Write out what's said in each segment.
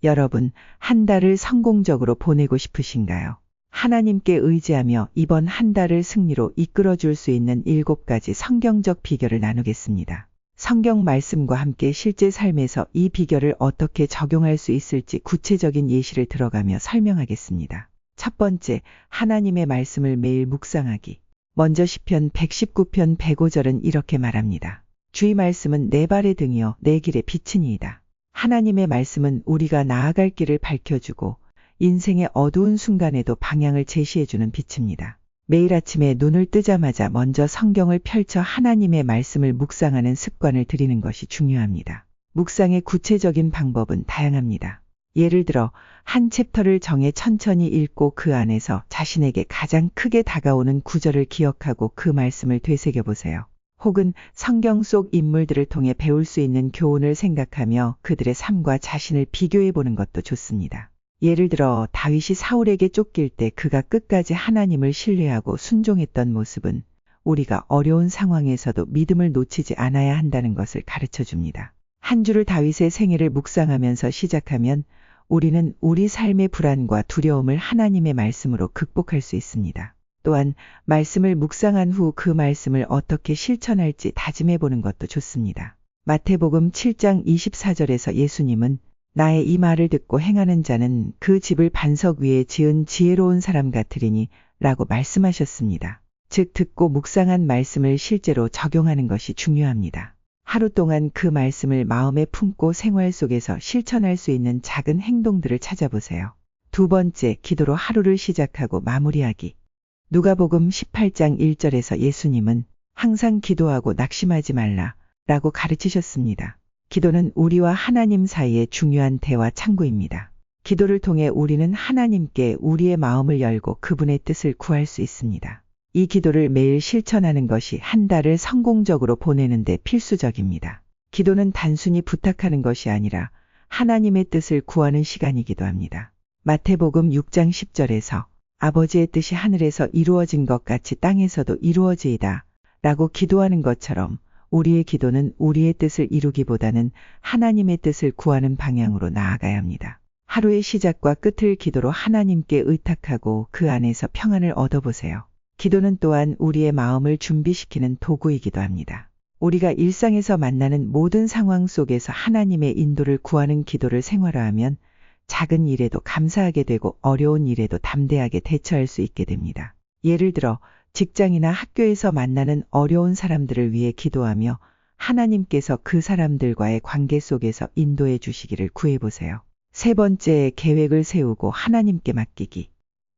여러분, 한 달을 성공적으로 보내고 싶으신가요? 하나님께 의지하며 이번 한 달을 승리로 이끌어 줄 수 있는 7가지 성경적 비결을 나누겠습니다. 성경 말씀과 함께 실제 삶에서 이 비결을 어떻게 적용할 수 있을지 구체적인 예시를 들어가며 설명하겠습니다. 첫 번째, 하나님의 말씀을 매일 묵상하기. 먼저 시편 119편 105절은 이렇게 말합니다. 주의 말씀은 내 발의 등이요 내 길의 빛이니이다. 하나님의 말씀은 우리가 나아갈 길을 밝혀주고 인생의 어두운 순간에도 방향을 제시해주는 빛입니다. 매일 아침에 눈을 뜨자마자 먼저 성경을 펼쳐 하나님의 말씀을 묵상하는 습관을 들이는 것이 중요합니다. 묵상의 구체적인 방법은 다양합니다. 예를 들어 한 챕터를 정해 천천히 읽고 그 안에서 자신에게 가장 크게 다가오는 구절을 기억하고 그 말씀을 되새겨보세요. 혹은 성경 속 인물들을 통해 배울 수 있는 교훈을 생각하며 그들의 삶과 자신을 비교해보는 것도 좋습니다. 예를 들어 다윗이 사울에게 쫓길 때 그가 끝까지 하나님을 신뢰하고 순종했던 모습은 우리가 어려운 상황에서도 믿음을 놓치지 않아야 한다는 것을 가르쳐 줍니다. 한 주를 다윗의 생애를 묵상하면서 시작하면 우리는 우리 삶의 불안과 두려움을 하나님의 말씀으로 극복할 수 있습니다. 또한 말씀을 묵상한 후 그 말씀을 어떻게 실천할지 다짐해 보는 것도 좋습니다. 마태복음 7장 24절에서 예수님은 나의 이 말을 듣고 행하는 자는 그 집을 반석 위에 지은 지혜로운 사람 같으리니 라고 말씀하셨습니다. 즉 듣고 묵상한 말씀을 실제로 적용하는 것이 중요합니다. 하루 동안 그 말씀을 마음에 품고 생활 속에서 실천할 수 있는 작은 행동들을 찾아보세요. 두 번째, 기도로 하루를 시작하고 마무리하기. 누가복음 18장 1절에서 예수님은 항상 기도하고 낙심하지 말라 라고 가르치셨습니다. 기도는 우리와 하나님 사이의 중요한 대화 창구입니다. 기도를 통해 우리는 하나님께 우리의 마음을 열고 그분의 뜻을 구할 수 있습니다. 이 기도를 매일 실천하는 것이 한 달을 성공적으로 보내는 데 필수적입니다. 기도는 단순히 부탁하는 것이 아니라 하나님의 뜻을 구하는 시간이기도 합니다. 마태복음 6장 10절에서 아버지의 뜻이 하늘에서 이루어진 것 같이 땅에서도 이루어지이다 라고 기도하는 것처럼 우리의 기도는 우리의 뜻을 이루기보다는 하나님의 뜻을 구하는 방향으로 나아가야 합니다. 하루의 시작과 끝을 기도로 하나님께 의탁하고 그 안에서 평안을 얻어보세요. 기도는 또한 우리의 마음을 준비시키는 도구이기도 합니다. 우리가 일상에서 만나는 모든 상황 속에서 하나님의 인도를 구하는 기도를 생활화하면 작은 일에도 감사하게 되고 어려운 일에도 담대하게 대처할 수 있게 됩니다. 예를 들어 직장이나 학교에서 만나는 어려운 사람들을 위해 기도하며 하나님께서 그 사람들과의 관계 속에서 인도해 주시기를 구해보세요. 세 번째, 계획을 세우고 하나님께 맡기기.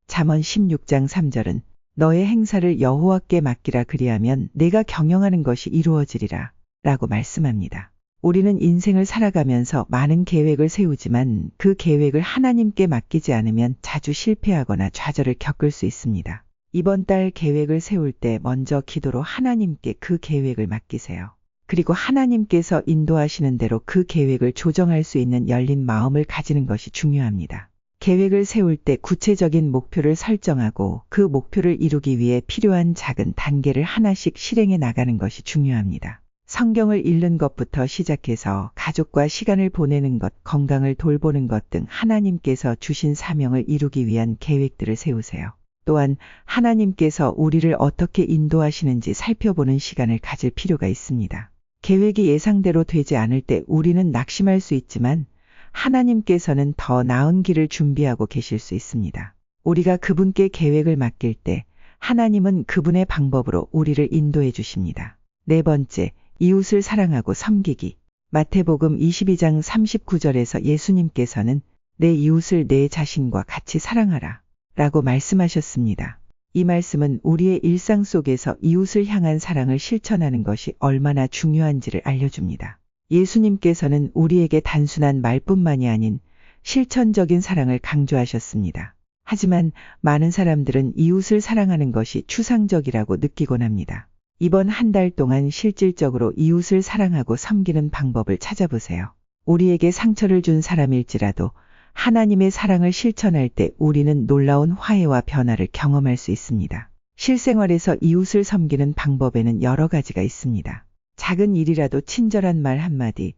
잠언 16장 3절은 너의 행사를 여호와께 맡기라 그리하면 내가 경영하는 것이 이루어지리라 라고 말씀합니다. 우리는 인생을 살아가면서 많은 계획을 세우지만 그 계획을 하나님께 맡기지 않으면 자주 실패하거나 좌절을 겪을 수 있습니다. 이번 달 계획을 세울 때 먼저 기도로 하나님께 그 계획을 맡기세요. 그리고 하나님께서 인도하시는 대로 그 계획을 조정할 수 있는 열린 마음을 가지는 것이 중요합니다. 계획을 세울 때 구체적인 목표를 설정하고 그 목표를 이루기 위해 필요한 작은 단계를 하나씩 실행해 나가는 것이 중요합니다. 성경을 읽는 것부터 시작해서 가족과 시간을 보내는 것, 건강을 돌보는 것 등 하나님께서 주신 사명을 이루기 위한 계획들을 세우세요. 또한 하나님께서 우리를 어떻게 인도하시는지 살펴보는 시간을 가질 필요가 있습니다. 계획이 예상대로 되지 않을 때 우리는 낙심할 수 있지만 하나님께서는 더 나은 길을 준비하고 계실 수 있습니다. 우리가 그분께 계획을 맡길 때 하나님은 그분의 방법으로 우리를 인도해 주십니다. 네 번째, 이웃을 사랑하고 섬기기. 마태복음 22장 39절에서 예수님께서는 내 이웃을 내 자신과 같이 사랑하라 라고 말씀하셨습니다. 이 말씀은 우리의 일상 속에서 이웃을 향한 사랑을 실천하는 것이 얼마나 중요한지를 알려줍니다. 예수님께서는 우리에게 단순한 말뿐만이 아닌 실천적인 사랑을 강조하셨습니다. 하지만 많은 사람들은 이웃을 사랑하는 것이 추상적이라고 느끼곤 합니다. 이번 한 달 동안 실질적으로 이웃을 사랑하고 섬기는 방법을 찾아보세요. 우리에게 상처를 준 사람일지라도 하나님의 사랑을 실천할 때 우리는 놀라운 화해와 변화를 경험할 수 있습니다. 실생활에서 이웃을 섬기는 방법에는 여러 가지가 있습니다. 작은 일이라도 친절한 말 한마디,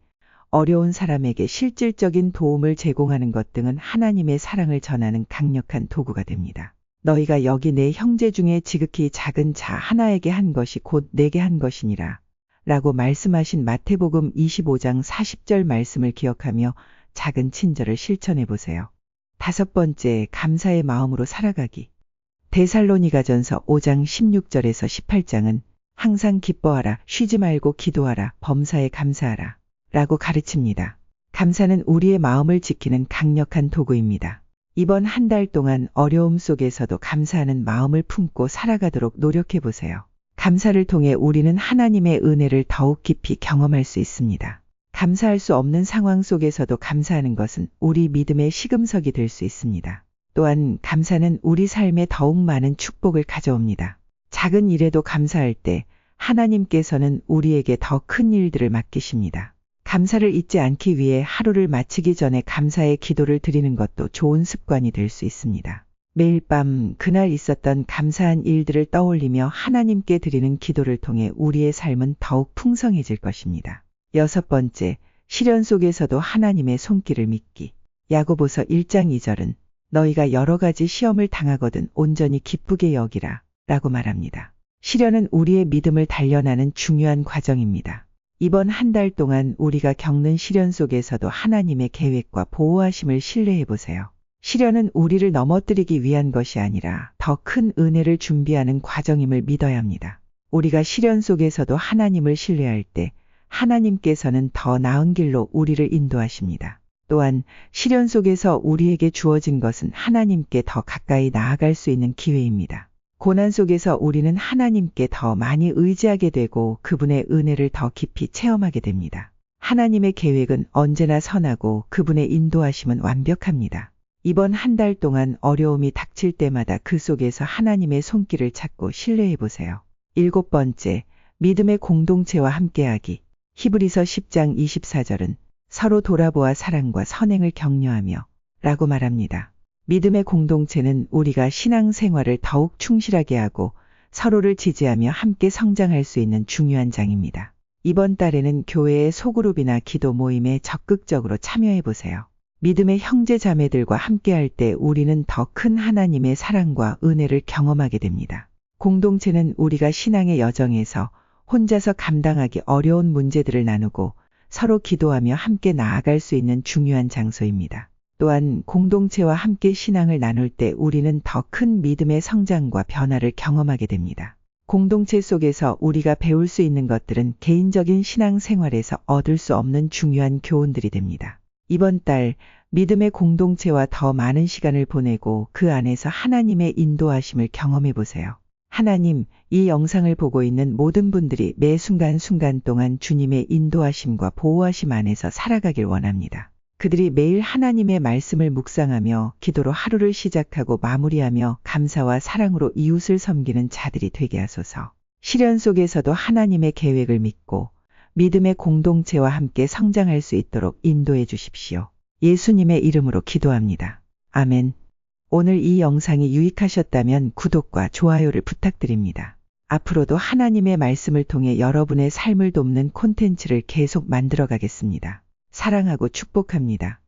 어려운 사람에게 실질적인 도움을 제공하는 것 등은 하나님의 사랑을 전하는 강력한 도구가 됩니다. 너희가 여기 내 형제 중에 지극히 작은 자 하나에게 한 것이 곧 내게 한 것이니라 라고 말씀하신 마태복음 25장 40절 말씀을 기억하며 작은 친절을 실천해 보세요. 5번째, 감사의 마음으로 살아가기. 데살로니가전서 5장 16절에서 18장은 항상 기뻐하라, 쉬지 말고 기도하라, 범사에 감사하라 라고 가르칩니다. 감사는 우리의 마음을 지키는 강력한 도구입니다. 이번 한 달 동안 어려움 속에서도 감사하는 마음을 품고 살아가도록 노력해 보세요. 감사를 통해 우리는 하나님의 은혜를 더욱 깊이 경험할 수 있습니다. 감사할 수 없는 상황 속에서도 감사하는 것은 우리 믿음의 시금석이 될 수 있습니다. 또한 감사는 우리 삶에 더욱 많은 축복을 가져옵니다. 작은 일에도 감사할 때 하나님께서는 우리에게 더 큰 일들을 맡기십니다. 감사를 잊지 않기 위해 하루를 마치기 전에 감사의 기도를 드리는 것도 좋은 습관이 될 수 있습니다. 매일 밤 그날 있었던 감사한 일들을 떠올리며 하나님께 드리는 기도를 통해 우리의 삶은 더욱 풍성해질 것입니다. 6번째, 시련 속에서도 하나님의 손길을 믿기. 야고보서 1장 2절은 너희가 여러 가지 시험을 당하거든 온전히 기쁘게 여기라 라고 말합니다. 시련은 우리의 믿음을 단련하는 중요한 과정입니다. 이번 한 달 동안 우리가 겪는 시련 속에서도 하나님의 계획과 보호하심을 신뢰해 보세요. 시련은 우리를 넘어뜨리기 위한 것이 아니라 더 큰 은혜를 준비하는 과정임을 믿어야 합니다. 우리가 시련 속에서도 하나님을 신뢰할 때 하나님께서는 더 나은 길로 우리를 인도하십니다. 또한 시련 속에서 우리에게 주어진 것은 하나님께 더 가까이 나아갈 수 있는 기회입니다. 고난 속에서 우리는 하나님께 더 많이 의지하게 되고 그분의 은혜를 더 깊이 체험하게 됩니다. 하나님의 계획은 언제나 선하고 그분의 인도하심은 완벽합니다. 이번 한 달 동안 어려움이 닥칠 때마다 그 속에서 하나님의 손길을 찾고 신뢰해 보세요. 7번째, 믿음의 공동체와 함께하기. 히브리서 10장 24절은 서로 돌아보아 사랑과 선행을 격려하며 라고 말합니다. 믿음의 공동체는 우리가 신앙생활을 더욱 충실하게 하고 서로를 지지하며 함께 성장할 수 있는 중요한 장입니다. 이번 달에는 교회의 소그룹이나 기도 모임에 적극적으로 참여해 보세요. 믿음의 형제 자매들과 함께할 때 우리는 더 큰 하나님의 사랑과 은혜를 경험하게 됩니다. 공동체는 우리가 신앙의 여정에서 혼자서 감당하기 어려운 문제들을 나누고 서로 기도하며 함께 나아갈 수 있는 중요한 장소입니다. 또한 공동체와 함께 신앙을 나눌 때 우리는 더 큰 믿음의 성장과 변화를 경험하게 됩니다. 공동체 속에서 우리가 배울 수 있는 것들은 개인적인 신앙 생활에서 얻을 수 없는 중요한 교훈들이 됩니다. 이번 달 믿음의 공동체와 더 많은 시간을 보내고 그 안에서 하나님의 인도하심을 경험해 보세요. 하나님, 이 영상을 보고 있는 모든 분들이 매 순간순간 동안 주님의 인도하심과 보호하심 안에서 살아가길 원합니다. 그들이 매일 하나님의 말씀을 묵상하며 기도로 하루를 시작하고 마무리하며 감사와 사랑으로 이웃을 섬기는 자들이 되게 하소서. 시련 속에서도 하나님의 계획을 믿고 믿음의 공동체와 함께 성장할 수 있도록 인도해 주십시오. 예수님의 이름으로 기도합니다. 아멘. 오늘 이 영상이 유익하셨다면 구독과 좋아요를 부탁드립니다. 앞으로도 하나님의 말씀을 통해 여러분의 삶을 돕는 콘텐츠를 계속 만들어 가겠습니다. 사랑하고 축복합니다.